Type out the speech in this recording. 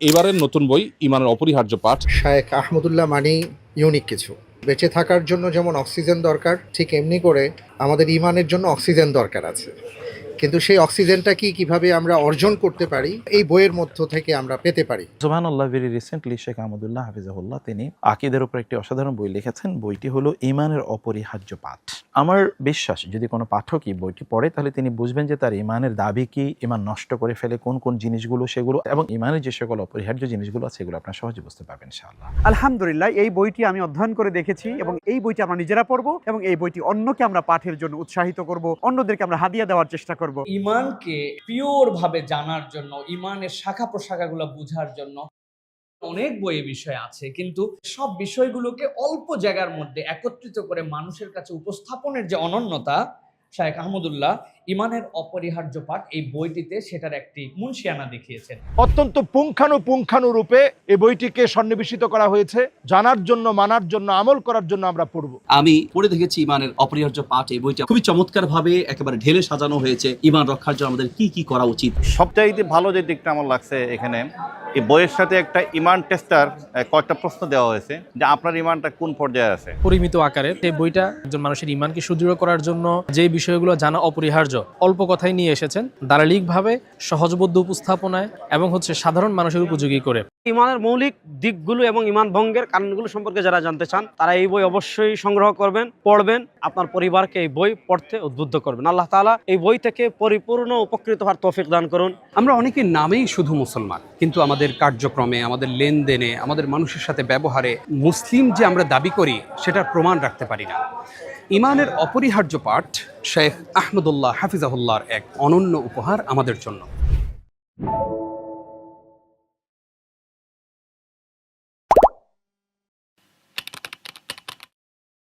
এবারের নতুন বই ইমানের অপরিহার্য পাঠ। শায়েখ আহমদুল্লাহ মানি ইউনিক কিছু। বেঁচে থাকার জন্য যেমন অক্সিজেন দরকার, ঠিক এমনি করে আমাদের ইমানের জন্য অক্সিজেন দরকার আছে। কিন্তু সেই অক্সিজেনটা কিভাবে আমরা অর্জন করতে পারি, এই বইয়ের মধ্য থেকে আমরা পেতে পারি। সুবহানাল্লাহ, ভেরি রিসেন্টলি শেখ আহমদুল্লাহ হাফিজাহুল্লাহ তিনি আকীদার উপর একটি অসাধারণ বই লিখেছেন। বইটি হলো ইমানের অপরিহার্য পাঠ। আমার বিশ্বাস যদি কোনো পাঠকই বইটি পড়ে তাহলে তিনি বুঝবেন যে তার ইমানের দাবি কি, ইমান নষ্ট করে ফেলে কোন কোন জিনিসগুলো, সেগুলো এবং ইমানের যে সকল অপরিহার্য জিনিসগুলো আছে সেগুলো আপনারা সহজে বুঝতে পারবেন ইনশাআল্লাহ। আলহামদুলিল্লাহ, এই বইটি আমি অধ্যয়ন করে দেখেছি এবং এই বইটি আমরা নিজেরা পড়বো এবং এই বইটি অন্যকে আমরা পাঠের জন্য উৎসাহিত করব, অন্যদেরকে আমরা হাদিয়া দেওয়ার চেষ্টা করব। ইমানকে পিওর ভাবে জানার জন্য, ইমানের শাখা প্রশাখাগুলো বোঝার জন্য অনেক বই বিষয় আছে, কিন্তু সব বিষয়গুলোকে অল্প জায়গার মধ্যে একত্রিত করে মানুষের কাছে উপস্থাপনের যে অনন্যতা, শায়েখ আহমদুল্লাহ ইমানের অপরিহার্য পাঠ এই বইটিতে সেটার একটি মুনশিয়ানা দেখিয়েছেন। অত্যন্ত পুঙ্খানুপুঙ্খানুরূপে এই বইটিকে সন্নিবেশিত করা হয়েছে। জানার জন্য, মানার জন্য, আমল করার জন্য আমরা পড়ব। আমি পড়ে দেখেছি ইমানের অপরিহার্য পাঠ। এই বইটা খুবই চমৎকার ভাবে একেবারে ঢেলে সাজানো হয়েছে ইমান রক্ষার জন্য আমাদের কি কি করা উচিত। সবচাইতে ভালো যে দিকটা আমার লাগছে এখানে, এই বইয়ের সাথে একটা ইমান টেস্টার কয়েকটা প্রশ্ন দেওয়া হয়েছে যে আপনার ইমানটা কোন পর্যায়ে আছে। পরিমিত আকারে এই বইটা একজন মানুষের ইমানকে সুদৃঢ় করার জন্য যে বিষয়গুলো জানা অপরিহার্য অল্প কথাই নিয়ে এসেছেন, দালালিকভাবে সহজবোধ্য উপস্থাপনায় এবং সাধারণ মানুষের উপযোগী করে। ইমানের মৌলিক দিকগুলো এবং ইমান ভঙ্গের কারণগুলো সম্পর্কে যারা জানতে চান তারা এই বই অবশ্যই সংগ্রহ করবেন, পড়বেন, আপনার পরিবারকে এই বই পড়তে উদ্বুদ্ধ করবেন। আল্লাহ তাআলা এই বই থেকে পরিপূর্ণ উপকৃত হওয়ার তৌফিক দান করুন। আমরা অনেকের নামেই শুধু মুসলমান, কিন্তু আমাদের কার্যক্রমে, আমাদের লেনদেনে, আমাদের মানুষের সাথে ব্যবহারে মুসলিম যে আমরা দাবি করি সেটার প্রমাণ রাখতে পারি না। ইমানের অপরিহার্য পাঠ শেখ আহমদুল্লাহ হাফিজাহুল্লাহর এক অনন্য উপহার আমাদের জন্য।